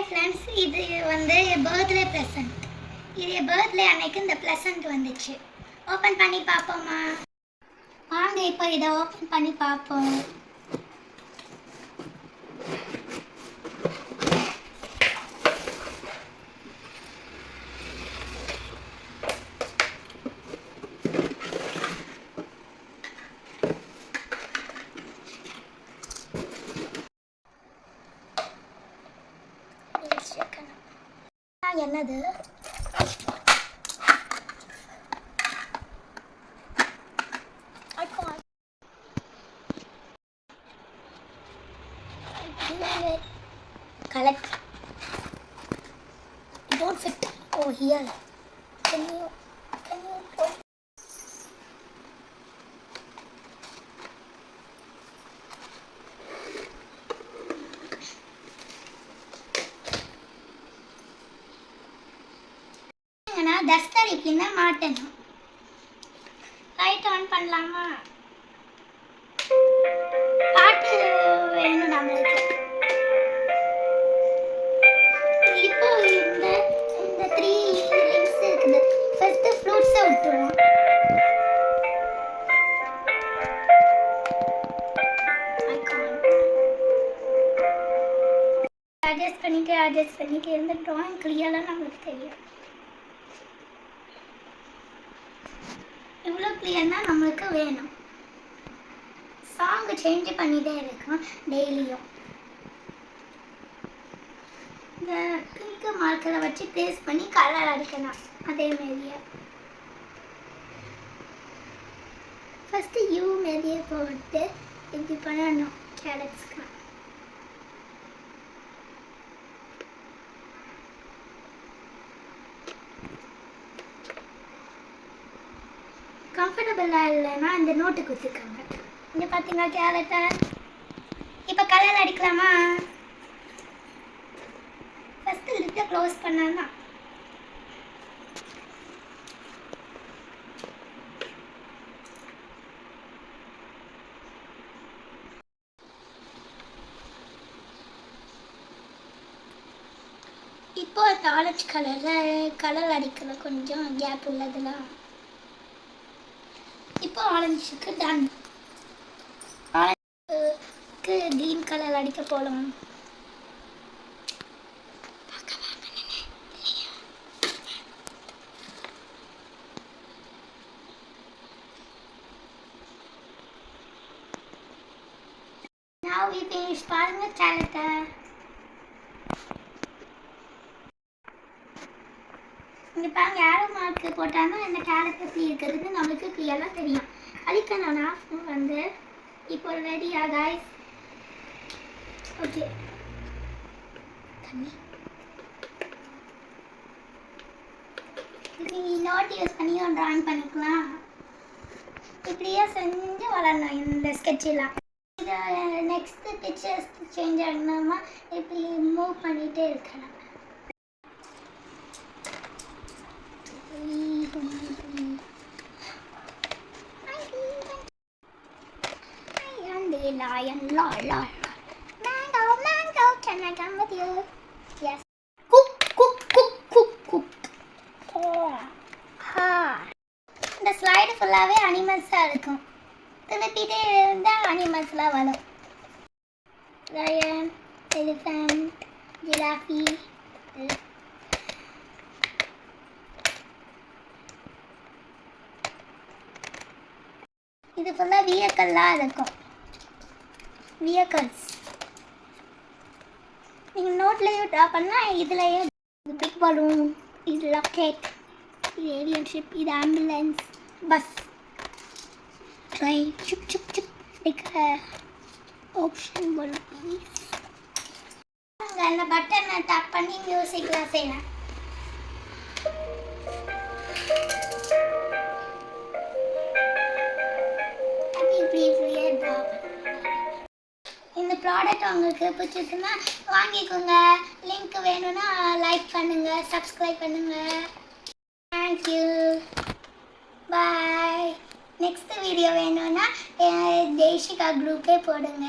Friends, இது வந்து birthday present. இது பர்த்டே அன்னைக்கு இந்த ப்ரெசன்ட் வந்துச்சு. ஓப்பன் பண்ணி பார்ப்போமா? வாங்க இப்போ இதை ஓப்பன் பண்ணி பார்ப்போம். என்னது? Collect. Don't fit. Oh, here. Can you put? Duster இப்படின்னா மாட்டணும். லைட் ஆன் பண்ணலாமா? பாட்டு வேணும் நம்மளுக்கு. இப்போ இந்த 3 லிங்க்ஸ் இருக்குது. ஃபர்ஸ்ட் ஃப்ரூட்ஸை விட்டுருவோம். அட்ஜஸ்ட் பண்ணிக்க எந்த ட்ராயிங் கிளியராக நம்மளுக்கு தெரியும். இவ்வளோ கிளியர் தான் நம்மளுக்கு வேணும். சாங் சேஞ்ச் பண்ணிகிட்டே இருக்கும் டெய்லியும். இந்த பிங்க் மார்க்கரை வச்சு பேஸ்ட் பண்ணி கலர் அடிக்கலாம். அதே மாரியே ஃபஸ்ட்டு யூ மாரியே போட்டு இப்படி பண்ணணும். கேரட்ஸ்க்கு கம்ஃபர்டபுளாக இல்லைன்னா இந்த நோட்டு குத்துக்காங்க. இங்கே பார்த்தீங்களா கேரட்டை? இப்போ கலர் அடிக்கலாமா? ஃபஸ்ட்டு லிட்டை க்ளோஸ் பண்ணான்னா இப்போ அந்த ஆரஞ்சு கலர் அடிக்கல. கொஞ்சம் கேப் உள்ளதுலாம். இப்போ ஆரஞ்சுக்கு டன். ஆரஞ்சுக்கு க்ரீன் கலர் அடிக்க போகலாம். Now we finish பாருங்க சேலத்தை. இங்கே பாருங்க ஏரோ மார்க்கு போட்டாங்கன்னா இந்த கேரட் எப்படி இருக்கிறதுக்கு நம்மளுக்கு கிளியராக தெரியும். அழிக்கணும்னா வந்து இப்போ ரெடியா காய்ஸ்? ஓகே, தண்ணி இது நோட் யூஸ் பண்ணி ஒரு ட்ராயிங் பண்ணிக்கலாம். இப்படியே செஞ்சு வளரணும் இந்த ஸ்கெட்செல்லாம். இதை நெக்ஸ்ட்டு பிக்சர்ஸ் சேஞ்ச் ஆகணுமா இப்படி மூவ் பண்ணிகிட்டே இருக்கலாம். Lion, mango, can I come with you? Yes. Cook. இந்த ஸ்லைடு ஃபுல்லாகவே அனிமல்ஸாக இருக்கும். திருப்பிட்டே இருந்தால் அனிமல்ஸ்லாம் வரும். Lion, elephant, giraffe. இது ஃபுல்லாக வியக்கல்லாம் இருக்கும். வியக்கல்ஸ் நீங்கள் நோட்லேயும் ட்ரா பண்ணால் இதுலேயும் பிக் பலூன், இது ராக்கெட், இது ஏலியன் ஷிப், இது ஆம்புலன்ஸ், பஸ், ட்ரெயின், சிப் இருக்கிற ஆப்ஷன் பலூன். அந்த பட்டனை டேப் பண்ணி மியூசிக்லாம் செய்யலாம். இந்த ப்ராடக்ட் உங்களுக்கு பிடிச்சிருக்குன்னா வாங்கிக்கோங்க. லிங்க் வேணும்னா லைக் பண்ணுங்கள், சப்ஸ்கிரைப் பண்ணுங்கள். தேங்க்யூ, பாய். நெக்ஸ்ட் வீடியோ வேணும்னா தேஷிகா குரூப்பே போடுங்க.